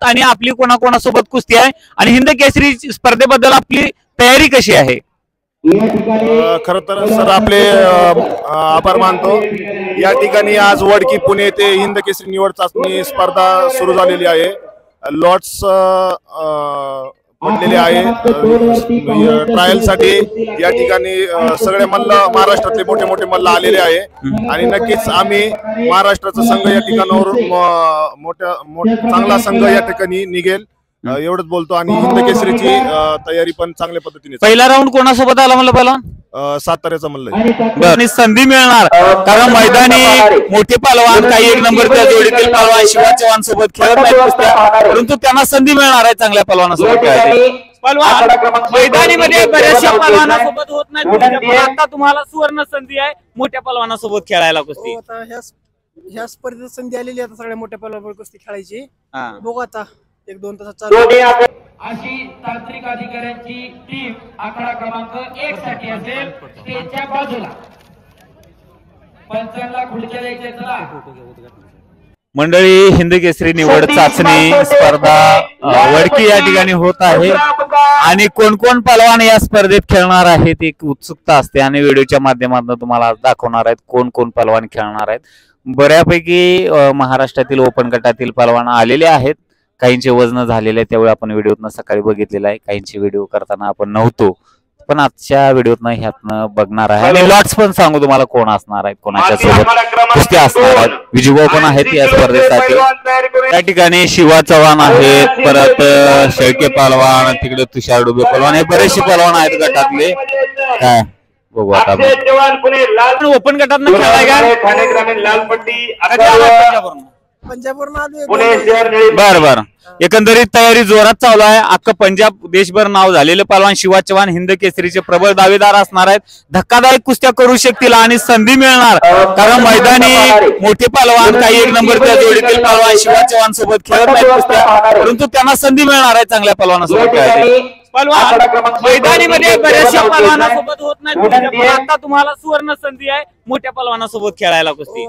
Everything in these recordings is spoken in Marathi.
आहात आणि आपली कोणाकोणासोबत कुस्ती आहे आणि हिंद केसरी स्पर्धेबद्दल आपली तयारी कशी आहे? खरं तर सर आपले आभार मानतो। या ठिकाणी आज वडकी पुणे येथे हिंद केसरी निवड चाचणी स्पर्धा सुरू झालेली आहे। लॉट्स पडलेले आहे ट्रायल साठी। या ठिकाणी सगळे मल्ल महाराष्ट्रातले मोठे मोठे मल्ल आलेले आहे आणि नक्कीच आम्ही महाराष्ट्राचा संघ या ठिकाणावर चांगला संघ या ठिकाणी निघेल एवढंच बोलतो। आणि हिंद केसरीची तयारी पण चांगल्या पद्धतीने। पहिला राऊंड कोणासोबत आला म्हणलं? पहिला साताऱ्याचा मल्ल संधी मिळणार कारण मैदानी मोठे पहलवान काही एक नंबरच्या जोडीतील पहलवान शिवा चव्हाण सोबत खेळत नाहीत, परंतु त्यांना संधी मिळणार आहे चांगल्या पहलवानासोबत पहलवान मैदानीमध्ये बऱ्याचशा पहलवानासोबत होत नाही। आता तुम्हाला सुवर्ण संधी आहे मोठ्या पहलवानासोबत खेळायला कुस्ती। ह्या स्पर्धेत संधी आलेली आता सगळ्या मोठ्या पहलवानावर कुस्ती खेळायची। बघू आता 1-2 तासात चालू अशी तांत्रिक अधिकाऱ्यांची टीम आकडा क्रमांक 1 साठी असेल स्टेजच्या बाजूला। पंचांना खुर्च्या द्यायच्या चला। मंडळी हिंद केसरी निवड चाचणी स्पर्धा वडकी या ठिकाणी होत आहे आणि कोण कोण पहलवान या स्पर्धेत खेळणार आहेत एक उत्सुकता असते आणि व्हिडिओच्या माध्यमातून तुम्हाला दाखवणार आहेत कोण कोण पहलवान खेळणार आहेत। बऱ्यापैकी महाराष्ट्रातील ओपन गटातील पहलवान आलेले आहेत, काहींचे वजन झालेले त्यावेळी आपण व्हिडिओतनं सकाळी बघितलेला आहे, काहींचे व्हिडिओ करताना आपण नव्हतो पण आजच्या व्हिडिओतनं ह्यातनं बघणार आहे आणि लॉट्स पण सांगू तुम्हाला कोण असणार आहेत कोणाच्या सोबत कुस्ती असणार आहेत। विजूभाऊ पण आहेत या स्पर्धेसाठी। त्या ठिकाणी शिवा चव्हाण आहेत, परत शेळके पहलवान, तिकडे तुषार डुबे पहलवान, हे बरेचसे पहलवान आहेत गटातले। काय बघू आता ओपन गटात बर बर एकंदरीत तयारी जोरात चालू आहे। अख्खं पंजाब देशभर नाव झालेले पहलवान शिवा चव्हाण हिंद केसरीचे प्रबळ दावेदार असणार आहेत, धक्कादायक कुस्त्या करू शकतील आणि संधी मिळणार कारण मैदानी मोठे पहलवान काही एक नंबरच्या जोडीतील पहलवान शिवा चव्हाण सोबत खेळत नाहीत कुस्त्या, परंतु त्यांना संधी मिळणार आहे चांगल्या पहलवानासोबत खेळायची। मैदानीमध्ये बऱ्याचशा पहलवानासोबत होत नाही, आता तुम्हाला सुवर्ण संधी आहे मोठ्या पहलवानासोबत खेळायला कुस्ती।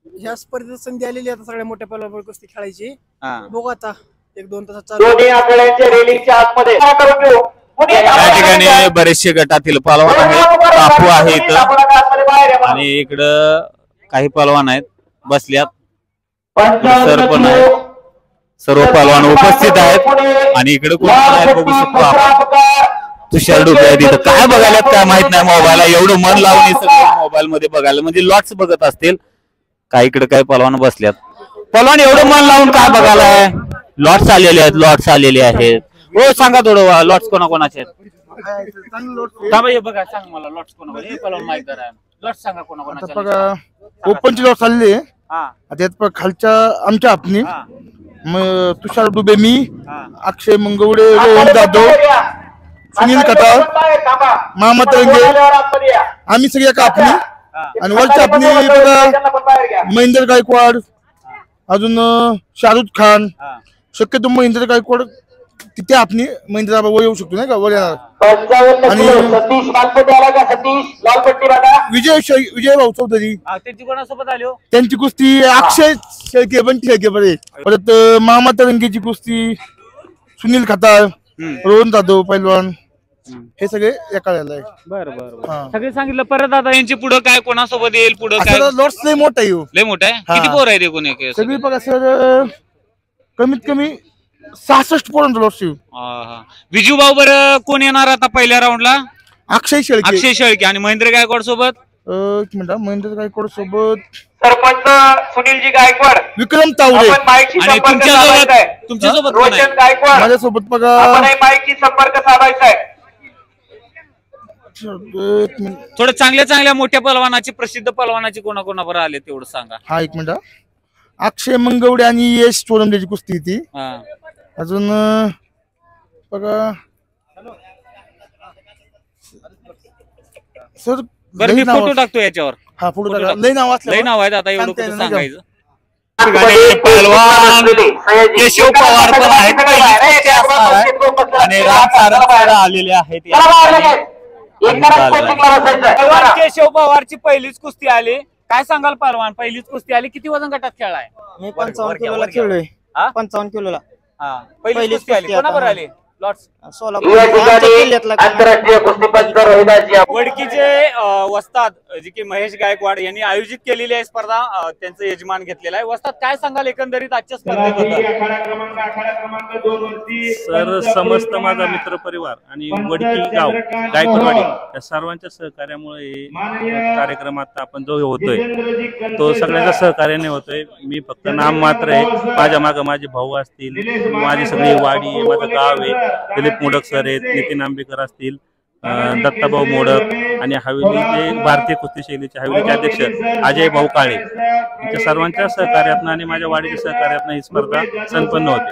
ह्या स्पर्धेत संधी आलेली आता सगळ्या मोठ्या पहलवानावर कुस्ती खेळायची। बघू आता 1-2 तासात चालू या ठिकाणी बरेचसे गटातील पहलवान आहेत, कापू आहे इथं आणि इकडं काही पहलवान आहेत बसल्यात, सर पण आहेत, सर्व पहलवान उपस्थित आहेत आणि इकडे कोण आहेत बघू शकतो आपण। तुषार डुबे आहेत इथं, काय बघायला काय माहित नाही, मोबाईलला एवढं मन लावून हे सगळं मोबाईल मध्ये बघायला म्हणजे लॉट्स बघत असतील। काही इकडे काही पहलवान बसल्यात, पहलवान एवढं मन लावून काय बघायला आहे? लॉट्स आलेले आहेत, लॉट्स आलेले आहेत। हो सांगा थोडं लॉट्स कोणाकोणाचे आहेत? बघा सांग मला लॉट्स कोणाकोणाचे पहलवान माहित आहे, लॉट्स सांगा कोणाकोणाचे। बघा ओपनची लॉट्स आलेली आहे त्यात खालच्या आमच्या आपणी तुषार डुबे, मी, अक्षय मंगवडे, रोहन जाधव, सुनील कटार, मामा तरंगे, आम्ही सगळी एका आपणी आणि वरच्या आपली बघा महेंद्र गायकवाड, अजून शाहरुख खान, शक्यतो महेंद्र गायकवाड तिथे आपली महेंद्र येऊ शकतो नाही का वर येणार। आणि विजय भाऊ चौधरी त्यांची कुस्ती, अक्षय शेळके पण शेळके बरे, परत मामा तरंगेची कुस्ती, सुनील खताळ, रोहन जाधव पैलवान, हे सगळे एका आहे। बरं बरं सगळे सांगितलं परत आता यांची पुढे काय कोणासोबत येईल पुढे काय? लॉट्स लय मोठा आहे, लय मोठा आहे। किती पोर आहेत एकूण एक? सगळी बघा सर कमीत कमी 66 पोरांचा लॉट्स येऊ। विजूभाऊ बरं कोण येणार आता पहिल्या राऊंडला? अक्षय शेळके आणि महेंद्र गायकवाड सोबत। एक मिनिट, महेंद्र गायकवाड सोबत सरपंच सुनीलजी गायकवाड, विक्रम तावरे आणि तुमच्यासोबत रोशन गायकवाड, माझ्यासोबत बघा माईकची संपर्क साधायचा आहे। थोडं चांगल्या मोठ्या पहलवानाची प्रसिद्ध पहलवानाची कोणाकोणावर आले तेवढं सांगा। हा एक मिनिट, अक्षय मंगवडे आणि यश चोरंडेची कुस्ती ती। अजून बघा सर बरं मी फोटो टाकतो याच्यावर। हा फोटो टाका, लय नाव आहेत आता एवढं कसं सांगायचं। पहलवान केशव पवार पण आहेत आणि राम आलेले आहेत। केशव पवारची पहिलीच कुस्ती आली, काय सांगाल पहलवान? पहिलीच कुस्ती आली, किती वजन गटात खेळलाय? मी 55 किलोला खेळलोय। हा? 55 किलोला पहिली पहिलीच कुस्ती आली कुस्ती कोणाबरोबर आता. आली लॉट्स सोलापूर आमच्या जिल्ह्यातला आंतरराष्ट्रीय कुस्तीपंच रोहिदासजी वडकीचे वस्ताद जे की महेश गायकवाड यांनी आयोजित केलेली आहे स्पर्धा, त्यांचं यजमान घेतलेलं आहे. वस्ताद काय सांगाल एकंदरीत आजच्या स्पर्धेबद्दल? सर समस्त माझा मित्र परिवार आणि वडकी गाव गायकवाडी या सर्वांच्या सहकार्यामुळे हे कार्यक्रम आता आपण जो होतोय तो सगळ्यांच्या सहकार्याने होतोय. मी फक्त नाम मात्र आहे, माझ्या मागे माझे भाऊ असतील, माझी सगळी वाडी आहे, माझं गाव आहे, दिलीप मोडक सर आहेत, नितीन आंबेकर असतील, दत्ताभाऊ मोडक आणि हवेलीचे भारतीय कुस्ती शैलीचे हवेलीचे अध्यक्ष अजय भाऊ काळे यांच्या सर्वांच्या सहकार्यातून आणि माझ्या वाडीच्या सहकार्यातून ही स्पर्धा संपन्न होते.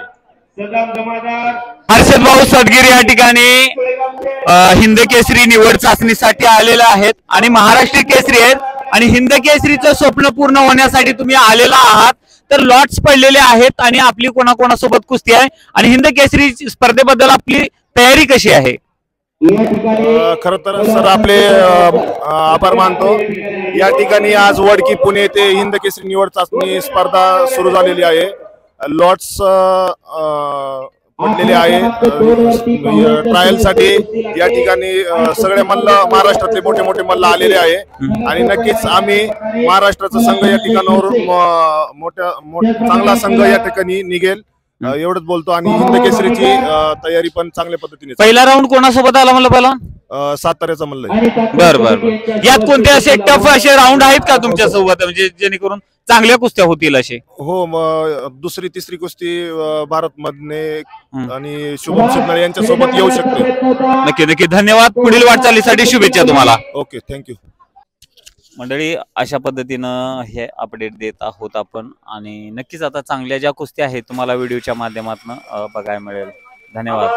हर्षद भाऊ सदगीर या ठिकाणी हिंद केसरी निवड चाचणीसाठी आलेले आहेत आणि महाराष्ट्र केसरी आहेत आणि हिंद केसरीचं स्वप्न पूर्ण होण्यासाठी तुम्ही आलेला आहात. तर लॉट्स पडलेले आहेत आणि आपली कोणाकोणासोबत कुस्ती आहे आणि हिंद केसरी स्पर्धेबद्दल आपली तयारी कशी आहे? खर तर सर आपले आभार मानतो. या ठिकाणी आज वडकी पुणे येथे हिंद केसरी निवड चाचणी स्पर्धा सुरू झालेली आहे. लॉट्स पडलेले आहे. ट्रायल साठी या ठिकाणी सगळे मल्ल महाराष्ट्रातले मोठे मोठे मल्ल आलेले आहे आणि नक्कीच आम्ही महाराष्ट्राचा संघ या ठिकाणावर चांगला संघ या ठिकाणी निघेल एवढंच बोलतो. आणि हिंद केसरीची तयारी पण चांगल्या पद्धतीने. पहिला राऊंड कोणासोबत आला म्हणलं पहिला? साताऱ्याचा मल्ल आहे. बर. यात कोणते असे टफ असे राऊंड आहेत का तुमच्या सोबत, म्हणजे जेणेकरून चांगल्या कुस्त्या होतील असे? हो, दुसरी तिसरी कुस्ती भारत मधने आणि शुभम शिवणार यांच्या सोबत येऊ शकते. नक्की धन्यवाद. पुढील वाटचालीसाठी शुभेच्छा तुम्हाला. Okay, thank you. मंडळी, अशा पद्धतीनं हे अपडेट देत आहोत आपण आणि नक्कीच आता चांगल्या ज्या कुस्त्या आहेत तुम्हाला व्हिडिओच्या माध्यमातून बघायला मिळेल. धन्यवाद.